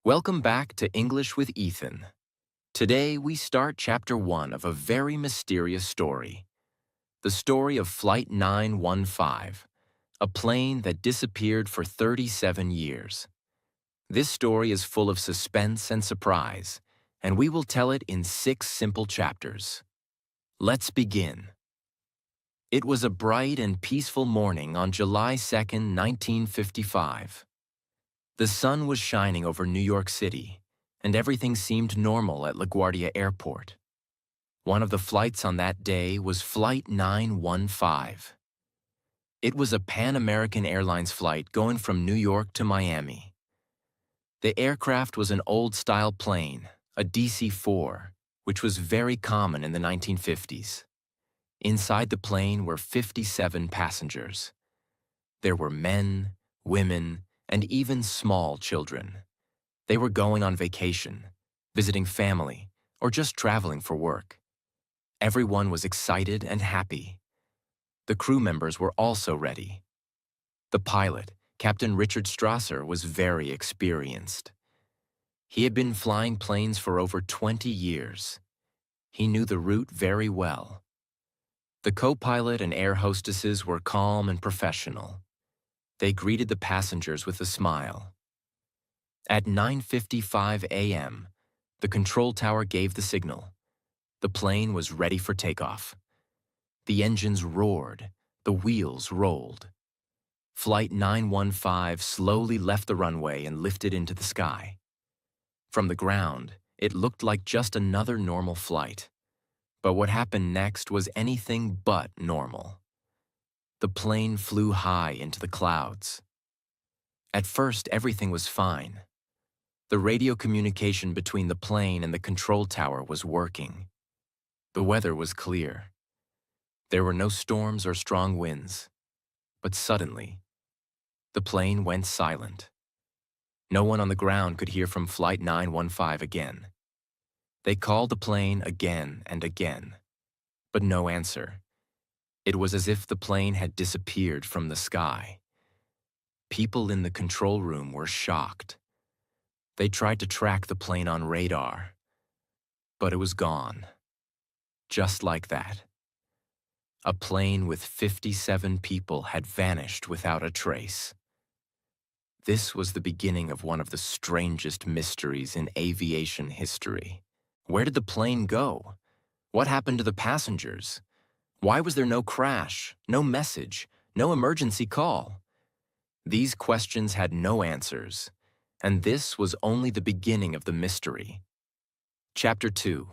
Welcome back to English with Ethan. Today we start Chapter 1 of a very mysterious story. The story of Flight 915, a plane that disappeared for 37 years. This story is full of suspense and surprise, and we will tell it in 6 simple chapters. Let's begin. It was a bright and peaceful morning on July 2nd, 1955. The sun was shining over New York City, and everything seemed normal at LaGuardia Airport. One of the flights on that day was Flight 915. It was a Pan American Airlines flight going from New York to Miami. The aircraft was an old-style plane, a DC-4, which was very common in the 1950s. Inside the plane were 57 passengers. There were men, women, and even small children. They were going on vacation, visiting family, or just traveling for work. Everyone was excited and happy. The crew members were also ready. The pilot, Captain Richard Strasser, was very experienced. He had been flying planes for over 20 years. He knew the route very well. The co-pilot and air hostesses were calm and professional. They greeted the passengers with a smile. At 9:55 a.m., the control tower gave the signal. The plane was ready for takeoff. The engines roared, the wheels rolled. Flight 915 slowly left the runway and lifted into the sky. From the ground, it looked like just another normal flight. But what happened next was anything but normal. The plane flew high into the clouds. At first, everything was fine. The radio communication between the plane and the control tower was working. The weather was clear. There were no storms or strong winds. But suddenly, the plane went silent. No one on the ground could hear from Flight 915 again. They called the plane again and again, but no answer. It was as if the plane had disappeared from the sky. People in the control room were shocked. They tried to track the plane on radar, but it was gone. Just like that. A plane with 57 people had vanished without a trace. This was the beginning of one of the strangest mysteries in aviation history. Where did the plane go? What happened to the passengers? Why was there no crash, no message, no emergency call? These questions had no answers, and this was only the beginning of the mystery. Chapter 2.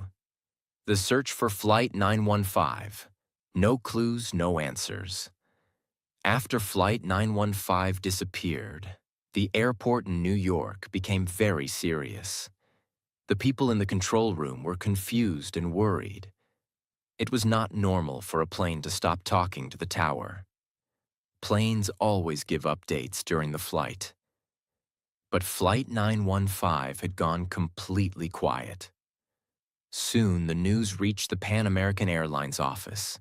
The Search for Flight 915. No clues, no answers. After Flight 915 disappeared, the airport in New York became very serious. The people in the control room were confused and worried. It was not normal for a plane to stop talking to the tower. Planes always give updates during the flight. But Flight 915 had gone completely quiet. Soon the news reached the Pan American Airlines office.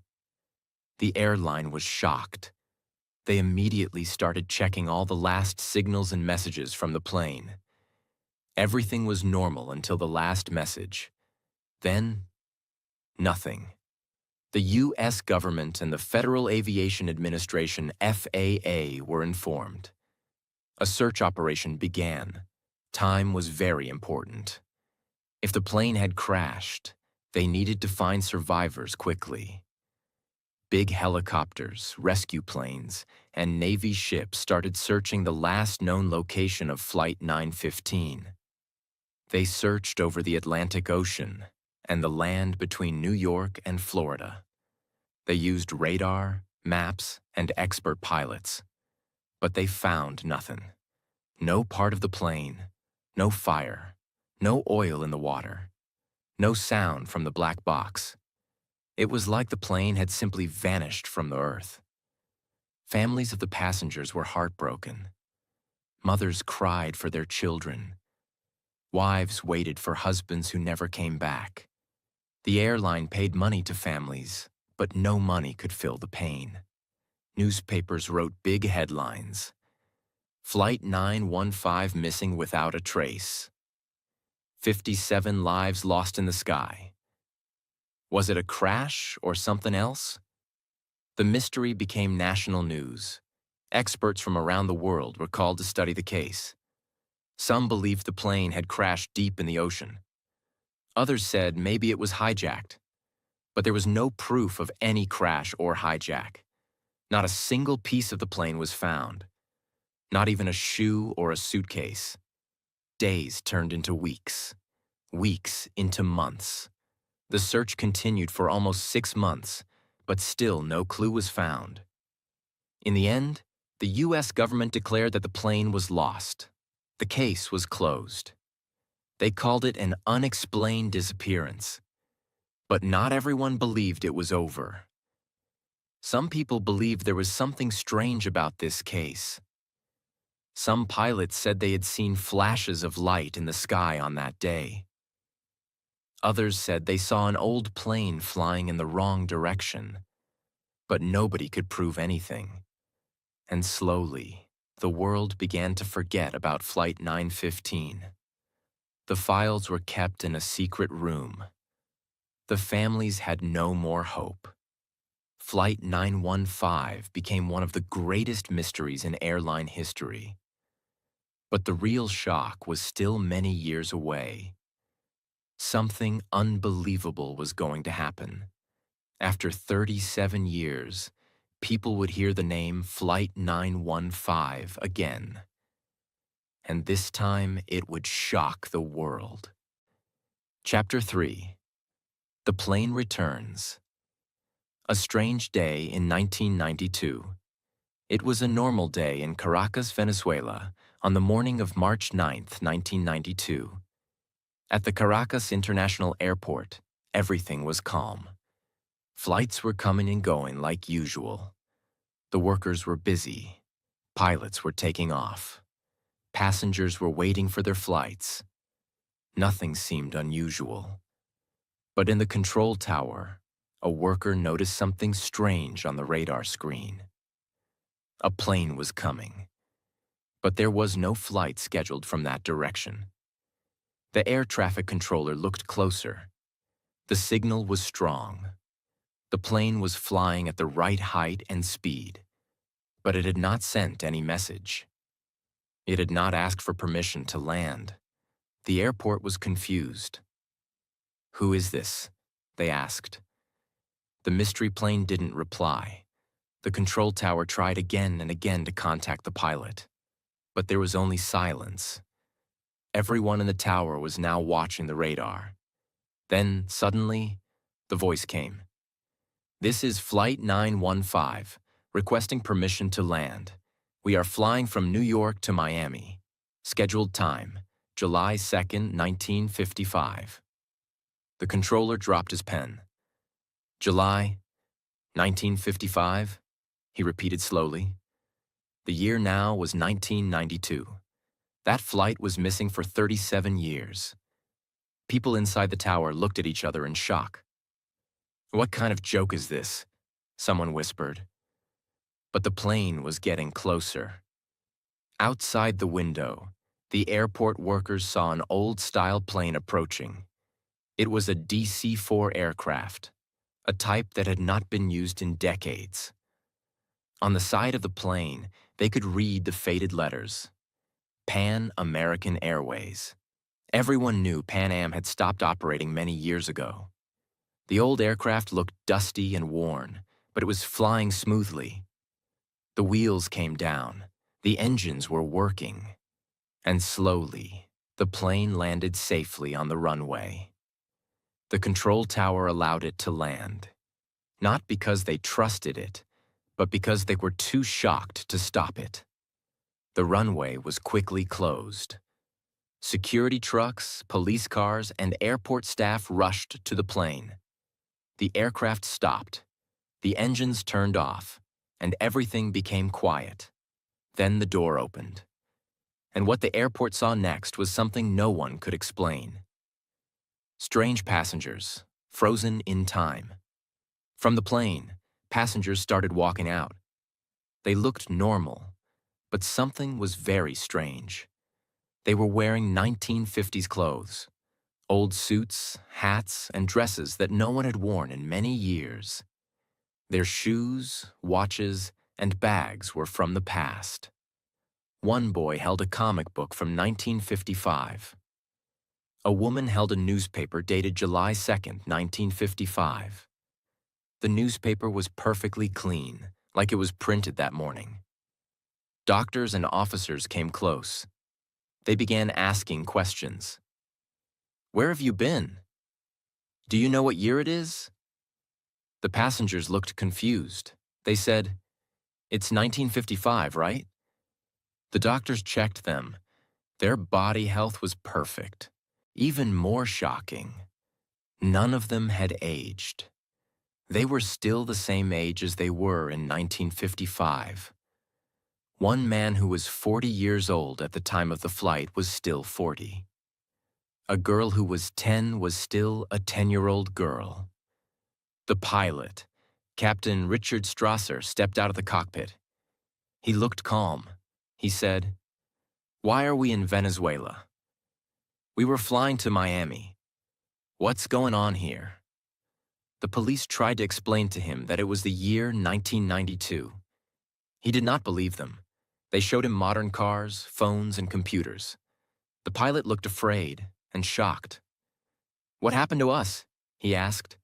The airline was shocked. They immediately started checking all the last signals and messages from the plane. Everything was normal until the last message. Then, nothing. The U.S. government and the Federal Aviation Administration, FAA, were informed. A search operation began. Time was very important. If the plane had crashed, they needed to find survivors quickly. Big helicopters, rescue planes, and Navy ships started searching the last known location of Flight 915. They searched over the Atlantic Ocean and the land between New York and Florida. They used radar, maps, and expert pilots. But they found nothing. No part of the plane, no fire, no oil in the water, no sound from the black box. It was like the plane had simply vanished from the earth. Families of the passengers were heartbroken. Mothers cried for their children. Wives waited for husbands who never came back. The airline paid money to families, but no money could fill the pain. Newspapers wrote big headlines. Flight 915 missing without a trace. 57 lives lost in the sky. Was it a crash or something else? The mystery became national news. Experts from around the world were called to study the case. Some believed the plane had crashed deep in the ocean. Others said maybe it was hijacked. But there was no proof of any crash or hijack. Not a single piece of the plane was found. Not even a shoe or a suitcase. Days turned into weeks. Weeks into months. The search continued for almost 6 months, but still no clue was found. In the end, the U.S. government declared that the plane was lost. The case was closed. They called it an unexplained disappearance. But not everyone believed it was over. Some people believed there was something strange about this case. Some pilots said they had seen flashes of light in the sky on that day. Others said they saw an old plane flying in the wrong direction. But nobody could prove anything. And slowly, the world began to forget about Flight 915. The files were kept in a secret room. The families had no more hope. Flight 915 became one of the greatest mysteries in airline history. But the real shock was still many years away. Something unbelievable was going to happen. After 37 years, people would hear the name Flight 915 again. And this time it would shock the world. Chapter 3. The Plane Returns. A strange day in 1992. It was a normal day in Caracas, Venezuela, on the morning of March 9, 1992. At the Caracas International Airport, everything was calm. Flights were coming and going like usual. The workers were busy. Pilots were taking off. Passengers were waiting for their flights. Nothing seemed unusual. But in the control tower, a worker noticed something strange on the radar screen. A plane was coming, but there was no flight scheduled from that direction. The air traffic controller looked closer. The signal was strong. The plane was flying at the right height and speed, but it had not sent any message. It had not asked for permission to land. The airport was confused. "Who is this?" they asked. The mystery plane didn't reply. The control tower tried again and again to contact the pilot, but there was only silence. Everyone in the tower was now watching the radar. Then, suddenly, the voice came. "This is Flight 915, requesting permission to land. We are flying from New York to Miami. Scheduled time, July 2nd, 1955. The controller dropped his pen. "July 1955, he repeated slowly. The year now was 1992. That flight was missing for 37 years. People inside the tower looked at each other in shock. "What kind of joke is this?" someone whispered. But the plane was getting closer. Outside the window, the airport workers saw an old-style plane approaching. It was a DC-4 aircraft, a type that had not been used in decades. On the side of the plane, they could read the faded letters, Pan American Airways. Everyone knew Pan Am had stopped operating many years ago. The old aircraft looked dusty and worn, but it was flying smoothly. The wheels came down, the engines were working, and slowly, the plane landed safely on the runway. The control tower allowed it to land, not because they trusted it, but because they were too shocked to stop it. The runway was quickly closed. Security trucks, police cars, and airport staff rushed to the plane. The aircraft stopped. The engines turned off, and everything became quiet. Then the door opened. And what the airport saw next was something no one could explain. Strange passengers, frozen in time. From the plane, passengers started walking out. They looked normal, but something was very strange. They were wearing 1950s clothes. Old suits, hats, and dresses that no one had worn in many years. Their shoes, watches, and bags were from the past. One boy held a comic book from 1955. A woman held a newspaper dated July 2nd, 1955. The newspaper was perfectly clean, like it was printed that morning. Doctors and officers came close. They began asking questions. "Where have you been? Do you know what year it is?" The passengers looked confused. They said, "It's 1955, right?" The doctors checked them. Their body health was perfect. Even more shocking, none of them had aged. They were still the same age as they were in 1955. One man who was 40 years old at the time of the flight was still 40. A girl who was 10 was still a 10-year-old girl. The pilot, Captain Richard Strasser, stepped out of the cockpit. He looked calm. He said, "Why are we in Venezuela? We were flying to Miami. What's going on here?" The police tried to explain to him that it was the year 1992. He did not believe them. They showed him modern cars, phones, and computers. The pilot looked afraid and shocked. "What happened to us?" he asked,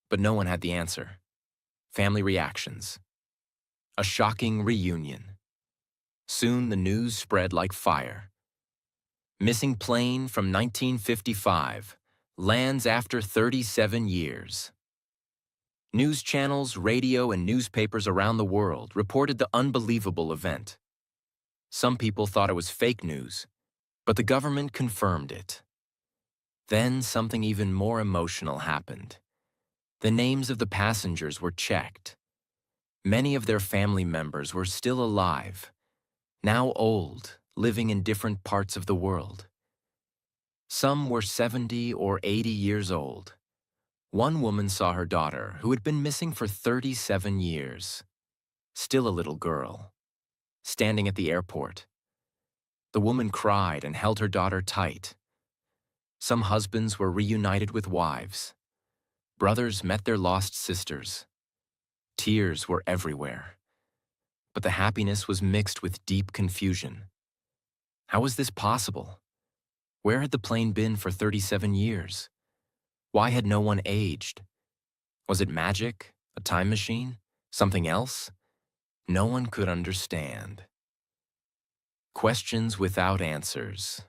but no one had the answer. Family reactions. A shocking reunion. Soon the news spread like fire. Missing plane from 1955 lands after 37 years. News channels, radio, and newspapers around the world reported the unbelievable event. Some people thought it was fake news, but the government confirmed it. Then something even more emotional happened. The names of the passengers were checked. Many of their family members were still alive, now old, living in different parts of the world. Some were 70 or 80 years old. One woman saw her daughter, who had been missing for 37 years, still a little girl, standing at the airport. The woman cried and held her daughter tight. Some husbands were reunited with wives. Brothers met their lost sisters. Tears were everywhere. But the happiness was mixed with deep confusion. How was this possible? Where had the plane been for 37 years? Why had no one aged? Was it magic? A time machine? Something else? No one could understand. Questions without answers.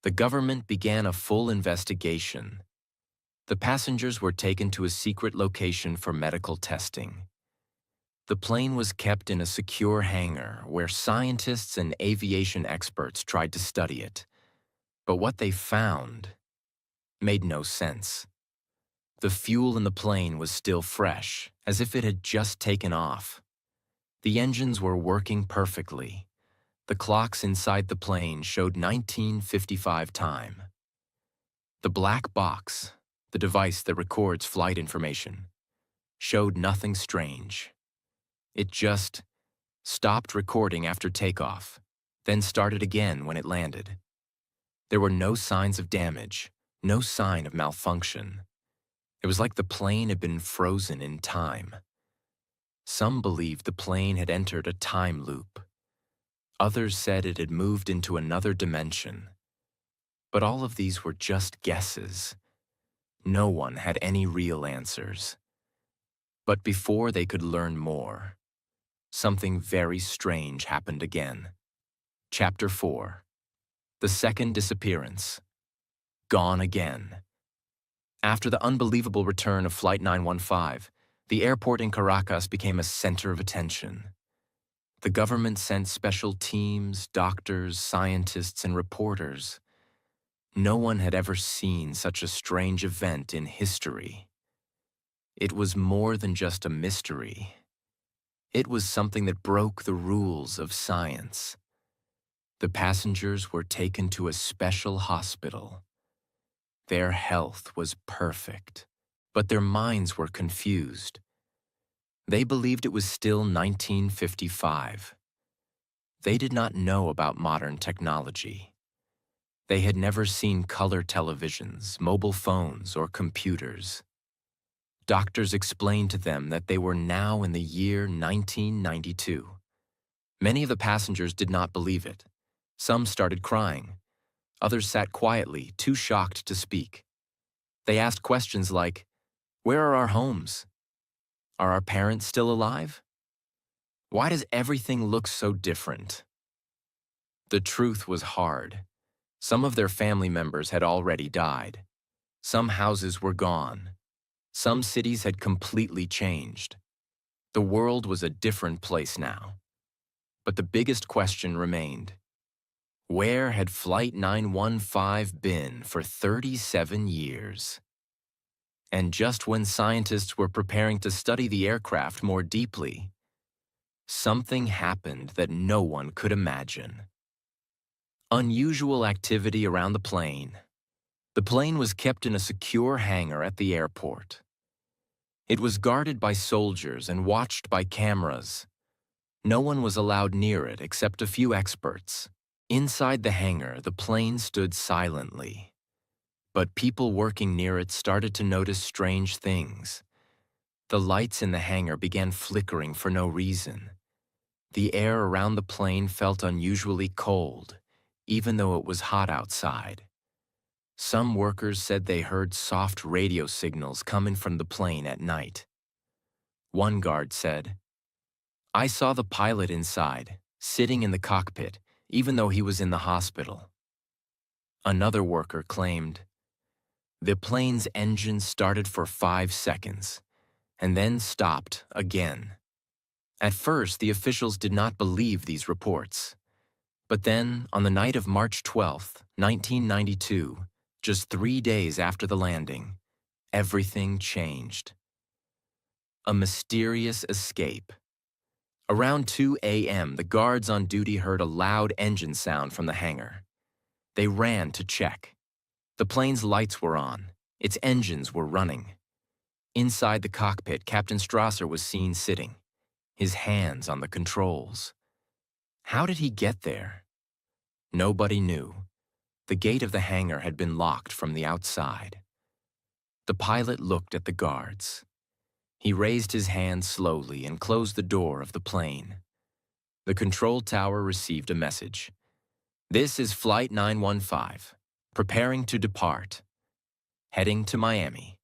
The government began a full investigation. The passengers were taken to a secret location for medical testing. The plane was kept in a secure hangar where scientists and aviation experts tried to study it. But what they found made no sense. The fuel in the plane was still fresh, as if it had just taken off. The engines were working perfectly. The clocks inside the plane showed 1955 time. The black box, the device that records flight information, showed nothing strange. It just stopped recording after takeoff, then started again when it landed. There were no signs of damage, no sign of malfunction. It was like the plane had been frozen in time. Some believed the plane had entered a time loop. Others said it had moved into another dimension. But all of these were just guesses. No one had any real answers. But before they could learn more, something very strange happened again. Chapter 4. The Second Disappearance. Gone again. After the unbelievable return of Flight 915, the airport in Caracas became a center of attention. The government sent special teams, doctors, scientists, and reporters. No one had ever seen such a strange event in history. It was more than just a mystery. It was something that broke the rules of science. The passengers were taken to a special hospital. Their health was perfect, but their minds were confused. They believed it was still 1955. They did not know about modern technology. They had never seen color televisions, mobile phones, or computers. Doctors explained to them that they were now in the year 1992. Many of the passengers did not believe it. Some started crying. Others sat quietly, too shocked to speak. They asked questions like, "Where are our homes? Are our parents still alive? Why does everything look so different?" The truth was hard. Some of their family members had already died. Some houses were gone. Some cities had completely changed. The world was a different place now. But the biggest question remained. Where had Flight 915 been for 37 years? And just when scientists were preparing to study the aircraft more deeply, something happened that no one could imagine. Unusual activity around the plane. The plane was kept in a secure hangar at the airport. It was guarded by soldiers and watched by cameras. No one was allowed near it except a few experts. Inside the hangar, the plane stood silently. But people working near it started to notice strange things. The lights in the hangar began flickering for no reason. The air around the plane felt unusually cold, even though it was hot outside. Some workers said they heard soft radio signals coming from the plane at night. One guard said, "I saw the pilot inside, sitting in the cockpit, even though he was in the hospital." Another worker claimed, "The plane's engine started for 5 seconds, and then stopped again." At first, the officials did not believe these reports. But then, on the night of March 12, 1992, just 3 days after the landing, everything changed. A mysterious escape. Around 2 a.m., the guards on duty heard a loud engine sound from the hangar. They ran to check. The plane's lights were on. Its engines were running. Inside the cockpit, Captain Strasser was seen sitting, his hands on the controls. How did he get there? Nobody knew. The gate of the hangar had been locked from the outside. The pilot looked at the guards. He raised his hand slowly and closed the door of the plane. The control tower received a message. "This is Flight 915, preparing to depart, heading to Miami."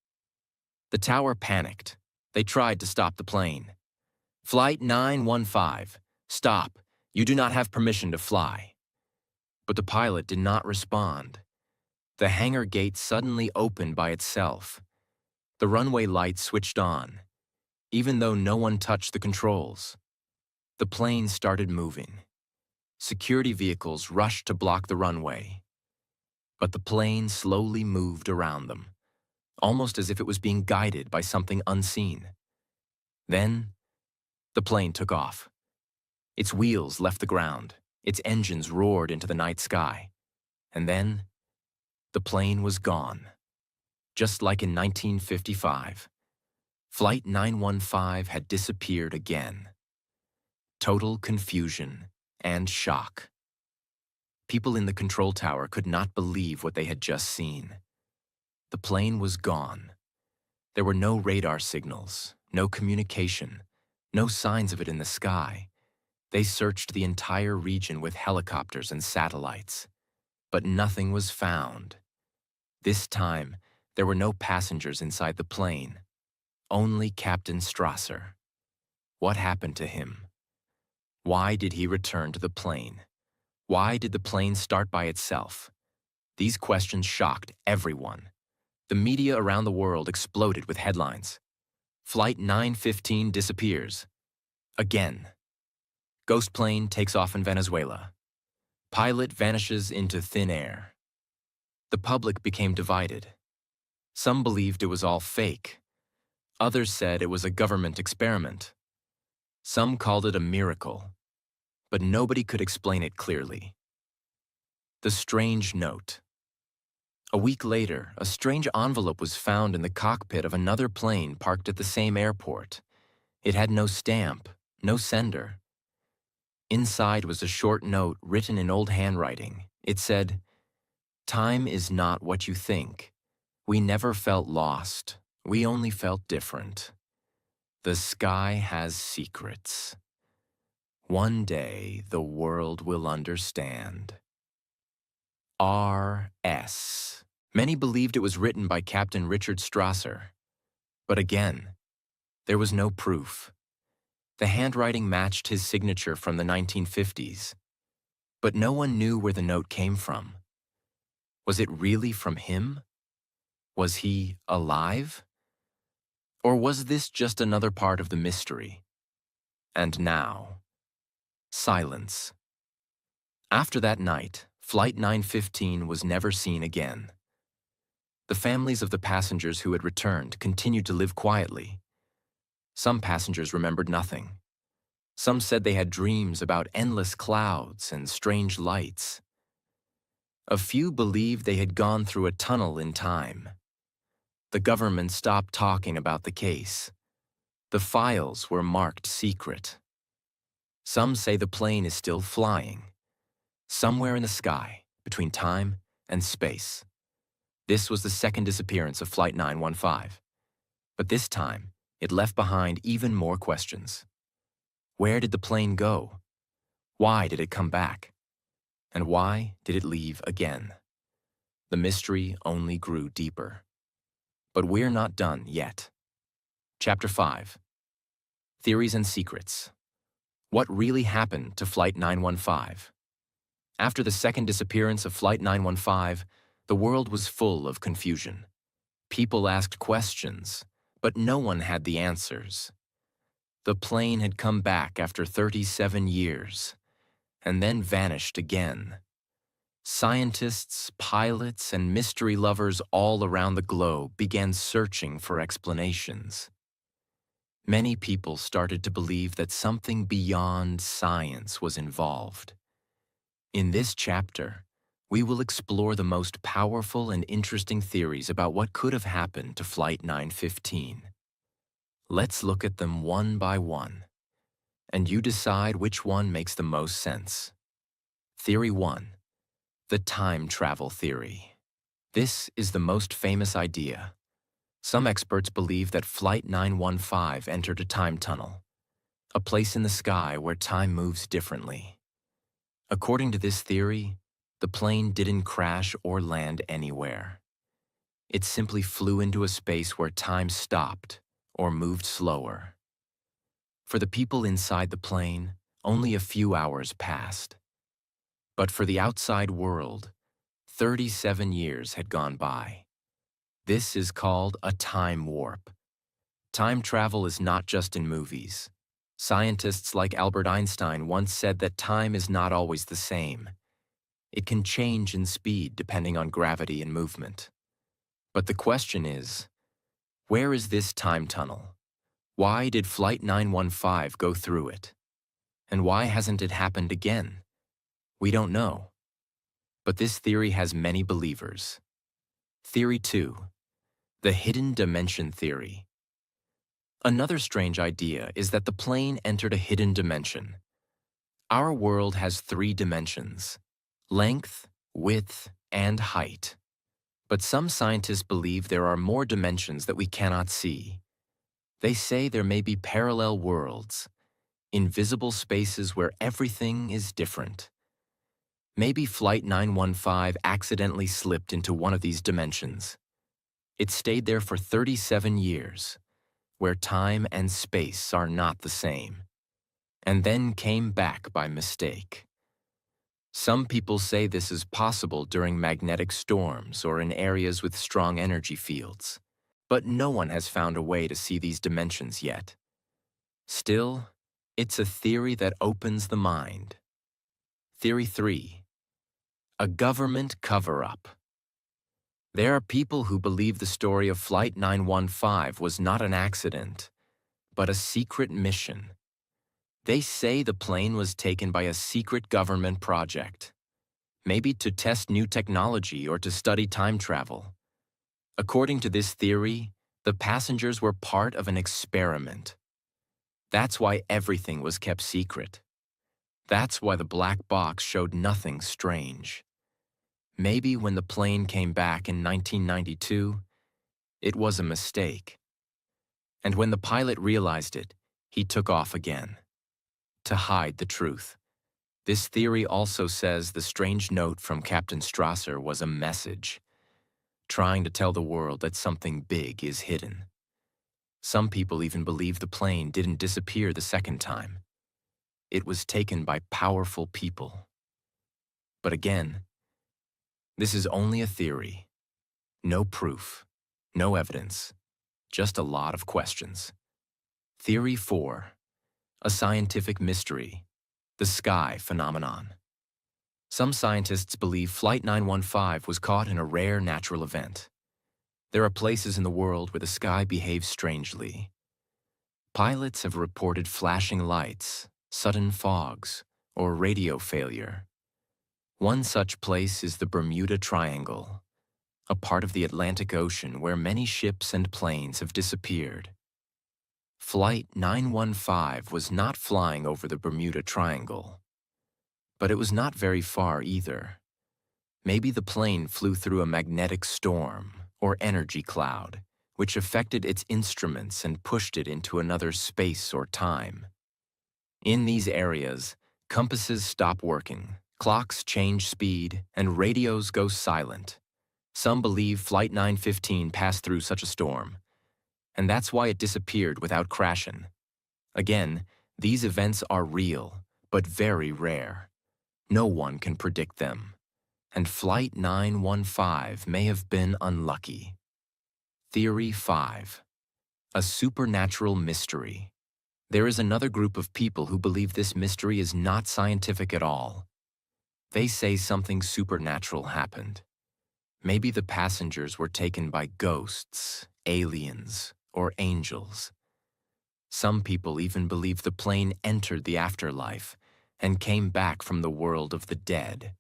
The tower panicked. They tried to stop the plane. "Flight 915, stop. You do not have permission to fly." But the pilot did not respond. The hangar gate suddenly opened by itself. The runway lights switched on, even though no one touched the controls. The plane started moving. Security vehicles rushed to block the runway. But the plane slowly moved around them, almost as if it was being guided by something unseen. Then, the plane took off. Its wheels left the ground. Its engines roared into the night sky. And then, the plane was gone. Just like in 1955, Flight 915 had disappeared again. Total confusion and shock. People in the control tower could not believe what they had just seen. The plane was gone. There were no radar signals, no communication, no signs of it in the sky. They searched the entire region with helicopters and satellites, but nothing was found. This time, there were no passengers inside the plane, only Captain Strasser. What happened to him? Why did he return to the plane? Why did the plane start by itself? These questions shocked everyone. The media around the world exploded with headlines. Flight 915 disappears. Again. Ghost plane takes off in Venezuela. Pilot vanishes into thin air. The public became divided. Some believed it was all fake. Others said it was a government experiment. Some called it a miracle. But nobody could explain it clearly. The strange note. A week later, a strange envelope was found in the cockpit of another plane parked at the same airport. It had no stamp, no sender. Inside was a short note written in old handwriting. It said, Time is not what you think. We never felt lost. We only felt different. The sky has secrets. One day, the world will understand. R.S. Many believed it was written by Captain Richard Strasser. But again, there was no proof. The handwriting matched his signature from the 1950s. But no one knew where the note came from. Was it really from him? Was he alive? Or was this just another part of the mystery? And now, silence. After that night, Flight 915 was never seen again. The families of the passengers who had returned continued to live quietly. Some passengers remembered nothing. Some said they had dreams about endless clouds and strange lights. A few believed they had gone through a tunnel in time. The government stopped talking about the case. The files were marked secret. Some say the plane is still flying, somewhere in the sky, between time and space. This was the second disappearance of Flight 915. But this time, it left behind even more questions. Where did the plane go? Why did it come back? And why did it leave again? The mystery only grew deeper. But we're not done yet. Chapter 5. Theories and Secrets. What really happened to Flight 915? After the second disappearance of Flight 915, the world was full of confusion. People asked questions, but no one had the answers. The plane had come back after 37 years, and then vanished again. Scientists, pilots, and mystery lovers all around the globe began searching for explanations. Many people started to believe that something beyond science was involved. In this chapter, we will explore the most powerful and interesting theories about what could have happened to Flight 915. Let's look at them one by one, and you decide which one makes the most sense. Theory 1. The time travel theory. This is the most famous idea. Some experts believe that Flight 915 entered a time tunnel, a place in the sky where time moves differently. According to this theory, the plane didn't crash or land anywhere. It simply flew into a space where time stopped or moved slower. For the people inside the plane, only a few hours passed. But for the outside world, 37 years had gone by. This is called a time warp. Time travel is not just in movies. Scientists like Albert Einstein once said that time is not always the same. It can change in speed depending on gravity and movement. But the question is, where is this time tunnel? Why did Flight 915 go through it? And why hasn't it happened again? We don't know. But this theory has many believers. Theory 2. The hidden dimension theory. Another strange idea is that the plane entered a hidden dimension. Our world has 3 dimensions: length, width, and height. But some scientists believe there are more dimensions that we cannot see. They say there may be parallel worlds, invisible spaces where everything is different. Maybe Flight 915 accidentally slipped into one of these dimensions. It stayed there for 37 years, where time and space are not the same, and then came back by mistake. Some people say this is possible during magnetic storms or in areas with strong energy fields, but no one has found a way to see these dimensions yet. Still, it's a theory that opens the mind. Theory 3. A government cover-up. There are people who believe the story of Flight 915 was not an accident, but a secret mission. They say the plane was taken by a secret government project, maybe to test new technology or to study time travel. According to this theory, the passengers were part of an experiment. That's why everything was kept secret. That's why the black box showed nothing strange. Maybe when the plane came back in 1992, it was a mistake. And when the pilot realized it, he took off again, to hide the truth. This theory also says the strange note from Captain Strasser was a message, trying to tell the world that something big is hidden. Some people even believe the plane didn't disappear the second time. It was taken by powerful people. But again, this is only a theory. No proof, no evidence, just a lot of questions. Theory 4. A scientific mystery. The sky phenomenon. Some scientists believe Flight 915 was caught in a rare natural event. There are places in the world where the sky behaves strangely. Pilots have reported flashing lights, sudden fogs, or radio failure. One such place is the Bermuda Triangle, a part of the Atlantic Ocean where many ships and planes have disappeared. Flight 915 was not flying over the Bermuda Triangle, but it was not very far either. Maybe the plane flew through a magnetic storm or energy cloud, which affected its instruments and pushed it into another space or time. In these areas, compasses stop working, clocks change speed, and radios go silent. Some believe Flight 915 passed through such a storm, and that's why it disappeared without crashing. Again, these events are real, but very rare. No one can predict them, and Flight 915 may have been unlucky. Theory 5. A supernatural mystery. There is another group of people who believe this mystery is not scientific at all. They say something supernatural happened. Maybe the passengers were taken by ghosts, aliens, or angels. Some people even believe the plane entered the afterlife and came back from the world of the dead.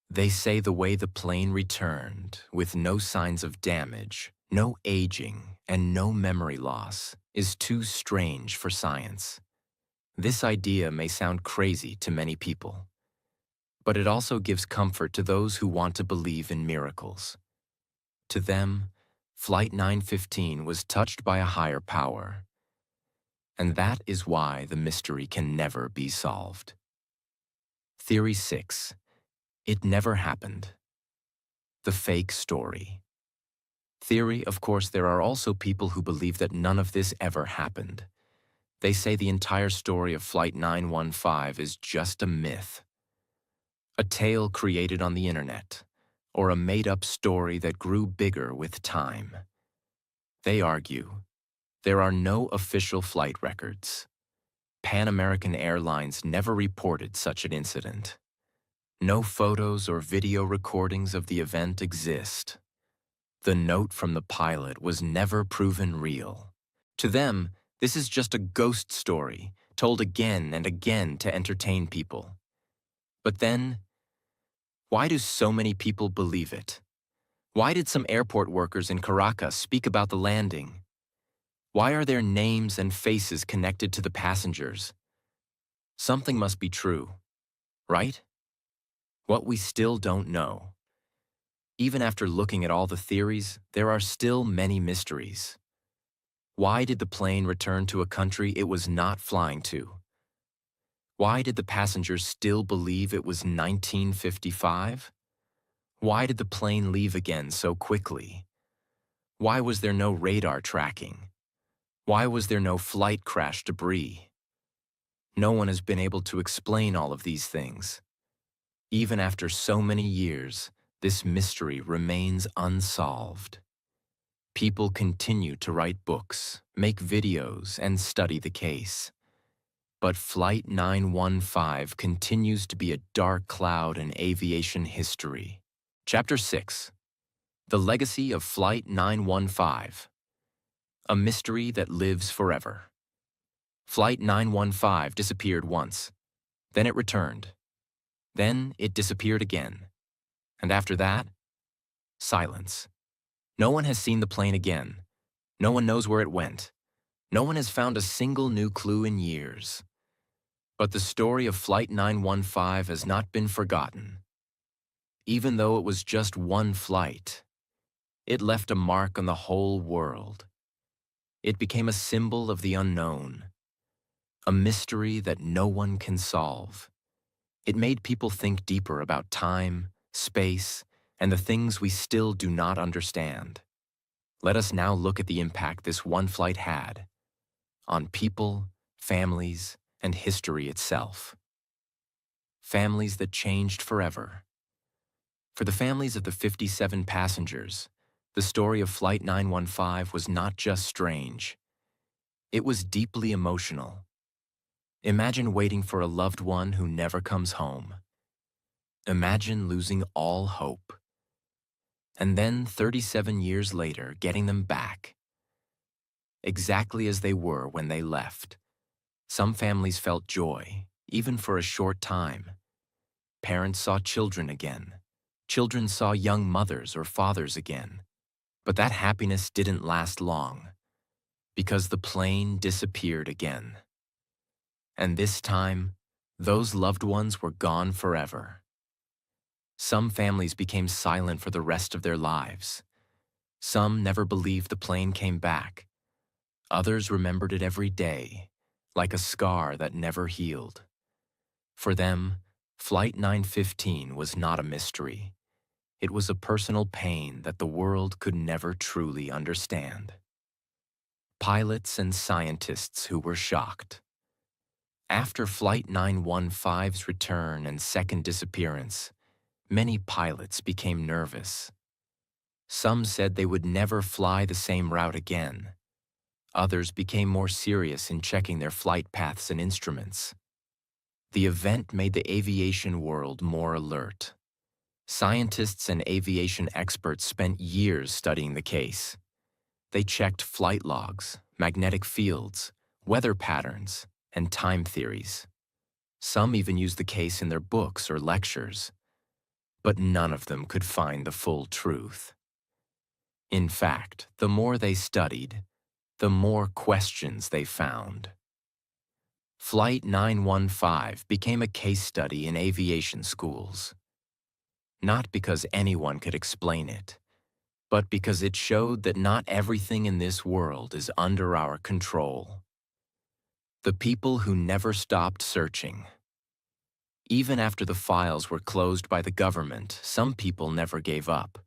They say the way the plane returned, with no signs of damage, no aging, and no memory loss, is too strange for science. This idea may sound crazy to many people, but it also gives comfort to those who want to believe in miracles. To them, Flight 915 was touched by a higher power, and that is why the mystery can never be solved. Theory 6. It never happened. The fake story. Theory, of course, there are also people who believe that none of this ever happened. They say the entire story of Flight 915 is just a myth, a tale created on the internet, or a made-up story that grew bigger with time. They argue there are no official flight records. Pan American Airlines never reported such an incident. No photos or video recordings of the event exist. The note from the pilot was never proven real. To them, this is just a ghost story, told again and again to entertain people. But then, why do so many people believe it? Why did some airport workers in Caracas speak about the landing? Why are their names and faces connected to the passengers? Something must be true, right? What we still don't know. Even after looking at all the theories, there are still many mysteries. Why did the plane return to a country it was not flying to? Why did the passengers still believe it was 1955? Why did the plane leave again so quickly? Why was there no radar tracking? Why was there no flight crash debris? No one has been able to explain all of these things. Even after so many years, this mystery remains unsolved. People continue to write books, make videos, and study the case. But Flight 915 continues to be a dark cloud in aviation history. Chapter 6. The Legacy of Flight 915. A mystery that lives forever. Flight 915 disappeared once. Then it returned. Then it disappeared again. And after that, silence. No one has seen the plane again. No one knows where it went. No one has found a single new clue in years. But the story of Flight 915 has not been forgotten. Even though it was just one flight, it left a mark on the whole world. It became a symbol of the unknown, a mystery that no one can solve. It made people think deeper about time, space, and the things we still do not understand. Let us now look at the impact this one flight had on people, families, and history itself. Families that changed forever. For the families of the 57 passengers, the story of Flight 915 was not just strange. It was deeply emotional. Imagine waiting for a loved one who never comes home. Imagine losing all hope. And then 37 years later, getting them back, exactly as they were when they left. Some families felt joy, even for a short time. Parents saw children again. Children saw young mothers or fathers again. But that happiness didn't last long, because the plane disappeared again. And this time, those loved ones were gone forever. Some families became silent for the rest of their lives. Some never believed the plane came back. Others remembered it every day, like a scar that never healed. For them, Flight 915 was not a mystery. It was a personal pain that the world could never truly understand. Pilots and scientists who were shocked. After Flight 915's return and second disappearance, many pilots became nervous. Some said they would never fly the same route again. Others became more serious in checking their flight paths and instruments. The event made the aviation world more alert. Scientists and aviation experts spent years studying the case. They checked flight logs, magnetic fields, weather patterns, and time theories. Some even used the case in their books or lectures. But none of them could find the full truth. In fact, the more they studied, the more questions they found. Flight 915 became a case study in aviation schools. Not because anyone could explain it, but because it showed that not everything in this world is under our control. The people who never stopped searching. Even after the files were closed by the government, some people never gave up.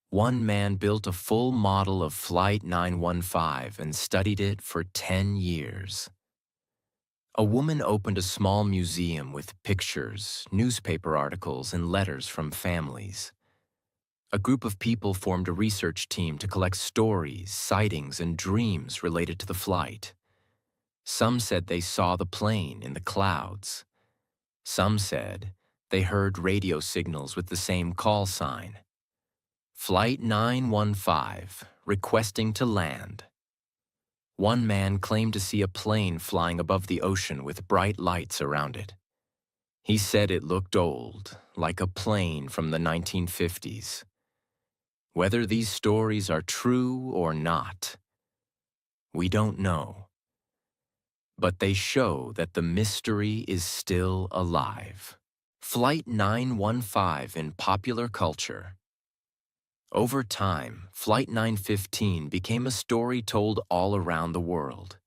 One man built a full model of Flight 915 and studied it for 10 years. A woman opened a small museum with pictures, newspaper articles, and letters from families. A group of people formed a research team to collect stories, sightings, and dreams related to the flight. Some said they saw the plane in the clouds. Some said they heard radio signals with the same call sign. Flight 915, requesting to land. One man claimed to see a plane flying above the ocean with bright lights around it. He said it looked old, like a plane from the 1950s. Whether these stories are true or not, we don't know. But they show that the mystery is still alive. Flight 915 in popular culture. Over time, Flight 915 became a story told all around the world.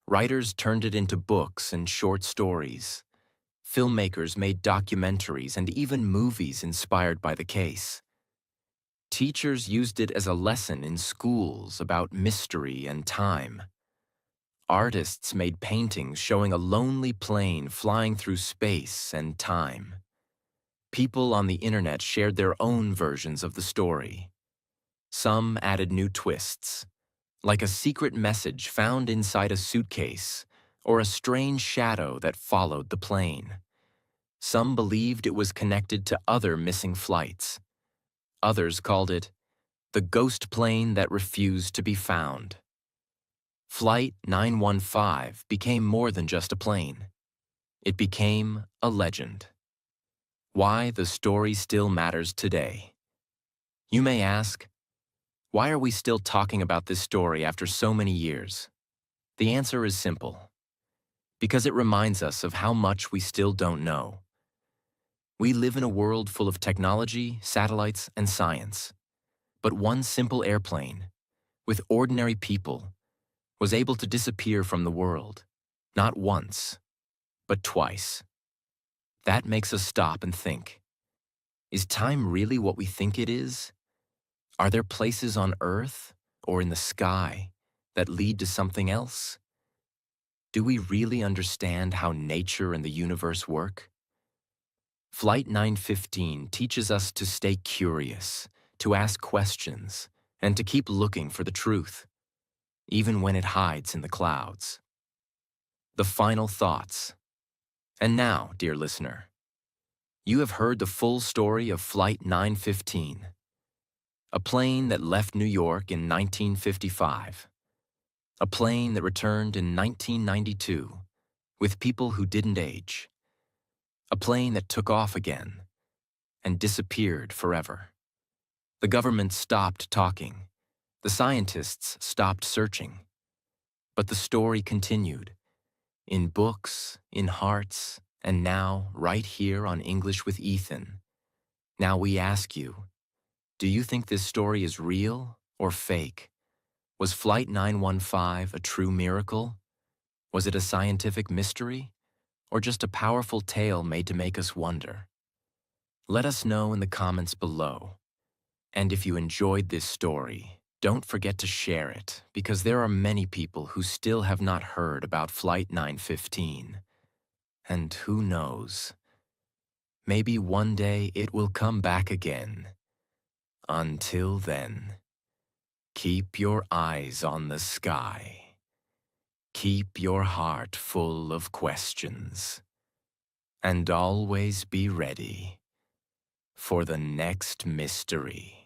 Writers turned it into books and short stories. Filmmakers made documentaries and even movies inspired by the case. Teachers used it as a lesson in schools about mystery and time. Artists made paintings showing a lonely plane flying through space and time. People on the internet shared their own versions of the story. Some added new twists, like a secret message found inside a suitcase or a strange shadow that followed the plane. Some believed it was connected to other missing flights. Others called it the ghost plane that refused to be found. Flight 915 became more than just a plane. It became a legend. Why the story still matters today. You may ask, why are we still talking about this story after so many years? The answer is simple. Because it reminds us of how much we still don't know. We live in a world full of technology, satellites, and science. But one simple airplane, with ordinary people, was able to disappear from the world, not once, but twice. That makes us stop and think. Is time really what we think it is? Are there places on Earth or in the sky that lead to something else? Do we really understand how nature and the universe work? Flight 915 teaches us to stay curious, to ask questions, and to keep looking for the truth, even when it hides in the clouds. The final thoughts. And now, dear listener, you have heard the full story of Flight 915, a plane that left New York in 1955, a plane that returned in 1992 with people who didn't age, a plane that took off again and disappeared forever. The government stopped talking, the scientists stopped searching, but the story continued, in books, in hearts, and now right here on English with Ethan. Now we ask you, do you think this story is real or fake? Was Flight 915 a true miracle? Was it a scientific mystery? Or just a powerful tale made to make us wonder? Let us know in the comments below. And if you enjoyed this story, don't forget to share it, because there are many people who still have not heard about Flight 915. And who knows, maybe one day it will come back again. Until then, keep your eyes on the sky. Keep your heart full of questions. And always be ready for the next mystery.